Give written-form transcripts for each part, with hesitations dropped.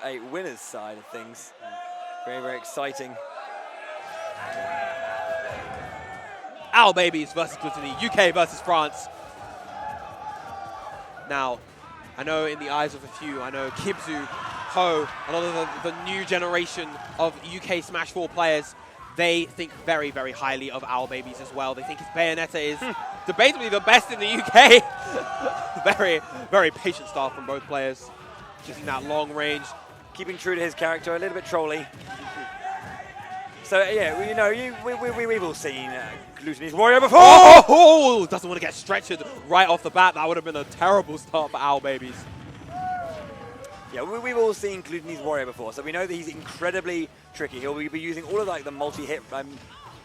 a winner's side of things. Very, very exciting. Owlbbs versus Glutonny, UK versus France. Now, I know in the eyes of a few, I know Kibzu, Ho, a lot of the new generation of UK Smash 4 players, they think very, very highly of Owlbbs as well. They think his Bayonetta is debatably the best in the UK. Very, very patient start from both players. Using that long range. Keeping true to his character, a little bit trolly. So yeah, we've all seen Glutonny's Wario before. Oh, doesn't want to get stretched right off the bat. That would have been a terrible start for Owlbbs. Yeah, we've all seen Glutonny's Wario before, so we know that he's incredibly tricky. He'll be using all of like the multi-hit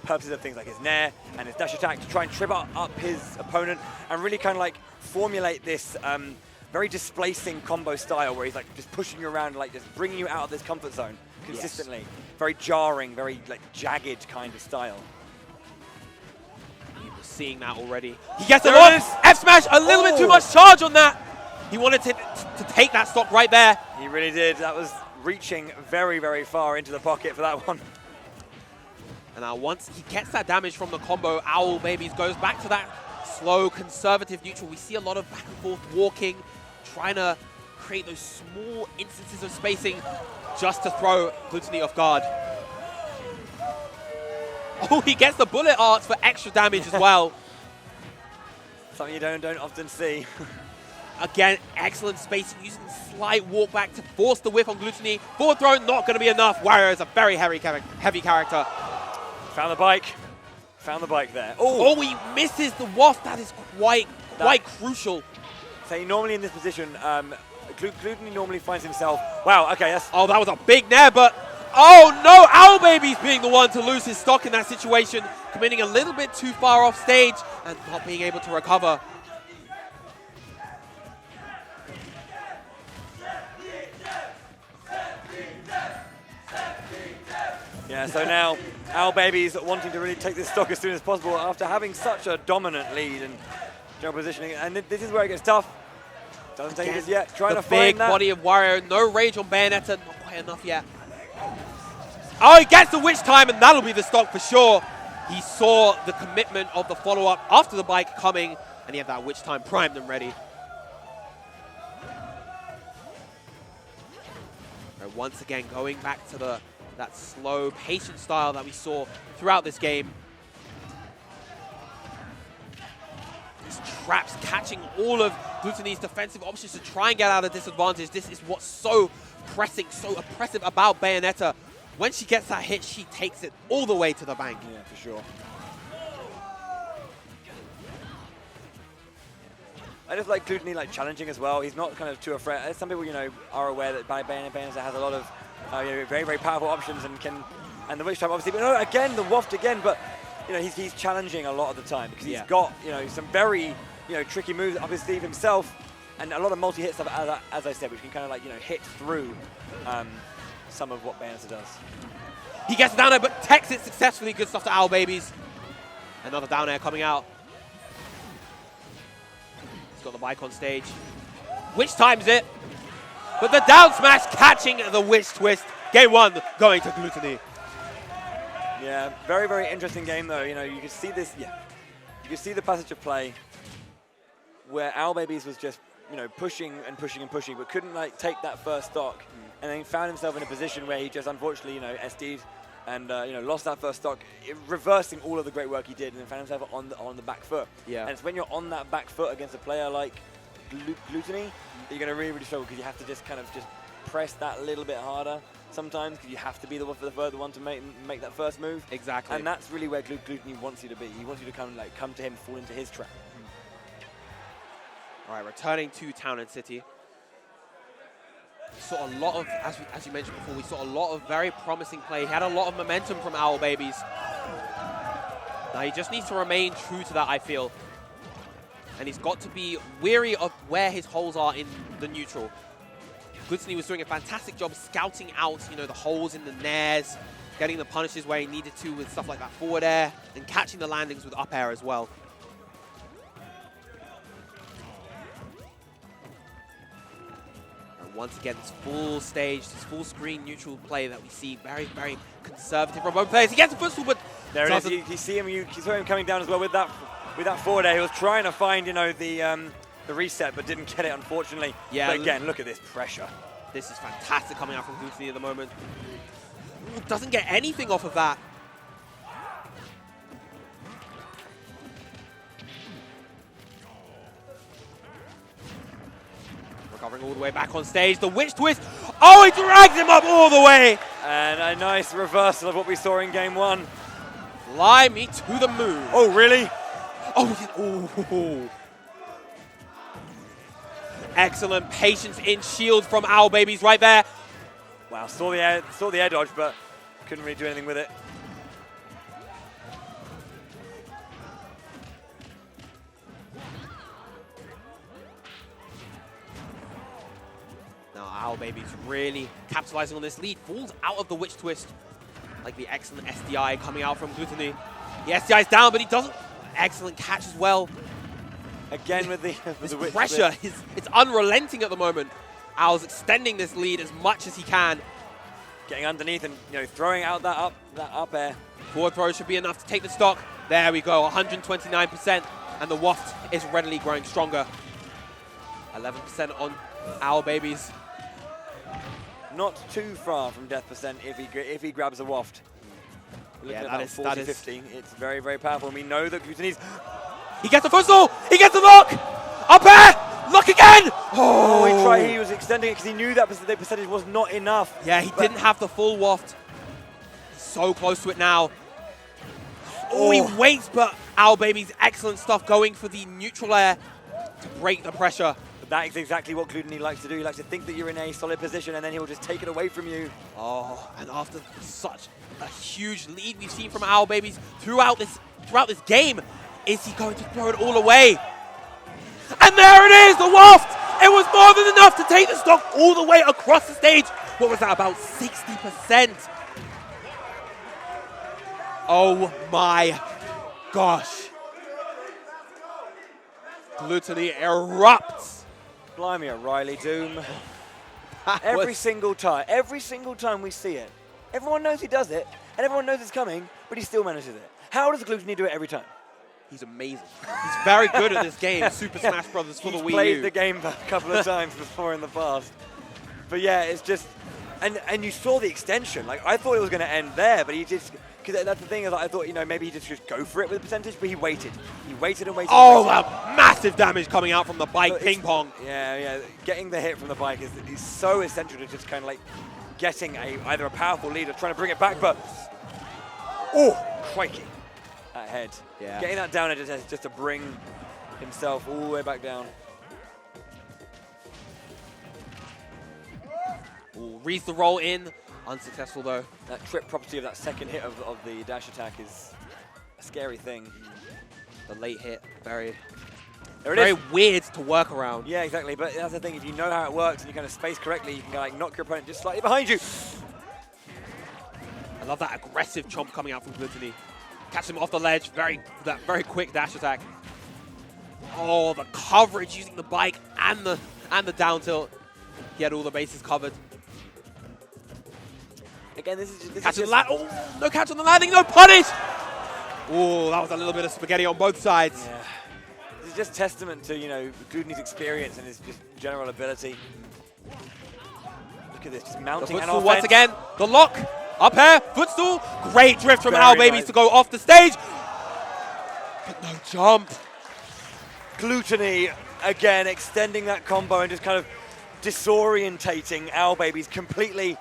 purposes of things like his Nair and his dash attack to try and trip up his opponent and really kind of like formulate this very displacing combo style where he's like just pushing you around, like just bringing you out of this comfort zone consistently. Yes. Very jarring, very like jagged kind of style. He was seeing that already. He gets a lot. F smash, a little bit too much charge on that. He wanted to take that stock right there. He really did. That was reaching very, very far into the pocket for that one. And now once he gets that damage from the combo, Owlbbs goes back to that slow, conservative neutral. We see a lot of back and forth walking, trying to create those small instances of spacing just to throw Glutonny off guard. Oh, he gets the bullet arts for extra damage as well. Something you don't often see. Again, excellent spacing, using slight walk back to force the whiff on Glutonny. Forward throw, not going to be enough. Wario is a very heavy character. Found the bike. Found the bike there. Oh, he misses the waft. That is quite crucial. So normally in this position, Glutonny normally finds himself. Wow. Okay. That's. Oh, that was a big nair, but oh no! Owlbbs being the one to lose his stock in that situation, committing a little bit too far off stage and not being able to recover. Yeah, so now Owlbbs wanting to really take this stock as soon as possible after having such a dominant lead and general positioning. And this is where it gets tough. Doesn't take this yet. Trying to find that. Big body of Wario. No rage on Bayonetta. Not quite enough yet. Oh, he gets the witch time, and that'll be the stock for sure. He saw the commitment of the follow-up after the bike coming, and he had that witch time primed and ready. And once again, going back to that slow, patient style that we saw throughout this game. These traps catching all of Glutonny's defensive options to try and get out of disadvantage. This is what's so pressing, so oppressive about Bayonetta. When she gets that hit, she takes it all the way to the bank. Yeah, for sure. I just like Glutonny like challenging as well. He's not kind of too afraid. Some people, are aware that Bayonetta has a lot of very, very powerful options and the witch time obviously. But no, again, the waft again. But he's challenging a lot of the time because he's got some very tricky moves up his sleeve himself, and a lot of multi-hit stuff as I said, which can kind of hit through some of what Bayonetta does. He gets down there, but techs it successfully. Good stuff to Owlbbs. Another down air coming out. He's got the bike on stage. Witch times it. But the down smash catching the witch twist. Game one going to Glutonny. Yeah, very, very interesting game though. You can see this, you can see the passage of play where Owlbbs was just, pushing and pushing and pushing, but couldn't take that first stock. And then found himself in a position where he just unfortunately, SD'd and lost that first stock, reversing all of the great work he did, and then found himself on the back foot. Yeah. And it's when you're on that back foot against a player like Glutonny, you're going to really, really struggle because you have to just press that a little bit harder sometimes because you have to be the one to make that first move. Exactly. And that's really where Glutonny wants you to be. He wants you to come to him, fall into his trap. All right, returning to Town and City. We saw a lot of, as you mentioned before, we saw a lot of very promising play. He had a lot of momentum from Owlbbs. Now he just needs to remain true to that, I feel. And he's got to be wary of where his holes are in the neutral. Glutonny was doing a fantastic job scouting out, the holes in the nairs, getting the punishes where he needed to with stuff like that forward air, and catching the landings with up air as well. Once again, this full stage, this full screen neutral play that we see, very, very conservative from both players. He gets a footstool, but there it is. You see him. You saw him coming down as well with that forward air. He was trying to find, you know, the reset, but didn't get it, unfortunately. Yeah. But again, look at this pressure. This is fantastic coming out from Glutonny at the moment. Ooh, doesn't get anything off of that. Recovering all the way back on stage. The witch twist. Oh, he drags him up all the way. And a nice reversal of what we saw in game one. Fly me to the moon. Oh, really? Oh. Excellent patience in shield from Owlbbs right there. Wow, saw the air dodge, but couldn't really do anything with it. Now Owlbbs really capitalizing on this lead. Falls out of the witch twist. Like the excellent SDI coming out from Glutonny. The SDI's down, but he doesn't. Excellent catch as well. Again with the witch pressure, it's unrelenting at the moment. Owl's extending this lead as much as he can. Getting underneath and, you know, throwing out that up air. Forward throw should be enough to take the stock. There we go, 129%, and the waft is readily growing stronger. 11% on Owlbbs. Not too far from death percent if he grabs a waft. We're looking at about 40-50. It's very, very powerful. And we know that Glutonny's... He gets a footstool! He gets a lock! Up air! Lock again! Oh, he was extending it because he knew that the percentage was not enough. Yeah, he didn't have the full waft. He's so close to it now. Oh, he waits, but Owlbbs' excellent stuff going for the neutral air to break the pressure. But that is exactly what Glutonny likes to do. He likes to think that you're in a solid position and then he'll just take it away from you. Oh, and after such a huge lead we've seen from Owlbbs throughout this game, is he going to throw it all away? And there it is, the waft! It was more than enough to take the stock all the way across the stage. What was that, about 60%? Oh my gosh. Glutonny erupts. Blimey, O'Reilly Doom. Every single time we see it, everyone knows he does it, and everyone knows it's coming, but he still manages it. How does Glutonny do it every time? He's amazing. He's very good at this game, Super Smash Bros. For the Wii U. He's played the game a couple of times before in the past. But yeah, it's just... And you saw the extension. Like, I thought it was going to end there, but he just... Because that's the thing, is I thought, you know, maybe he just go for it with the percentage, but he waited. He waited and waited. Oh, wow. Massive damage coming out from the bike, ping pong. Yeah. Getting the hit from the bike is so essential to just kind of like getting either a powerful lead or trying to bring it back, but... Oh, crikey. That head. Yeah. Getting that down just to bring himself all the way back down. Ooh, reads the roll in. Unsuccessful though. That trip property of that second hit of the dash attack is a scary thing. The late hit, very is. Weird to work around. Yeah, exactly. But that's the thing. If you know how it works and you kind of space correctly, you can like knock your opponent just slightly behind you. I love that aggressive chomp coming out from Glutonny. Catch him off the ledge. That very quick dash attack. Oh, the coverage using the bike and the down tilt. He had all the bases covered. Again, this is just oh, no catch on the landing, no punish. Oh, that was a little bit of spaghetti on both sides. Yeah. This is just testament to, you know, Glutonny's experience and his just general ability. Look at this, just mounting and once again, the lock, up air, footstool, great drift from Owlbbs to go off the stage, but no jump. Glutonny, again, extending that combo and just kind of disorientating Owlbbs completely.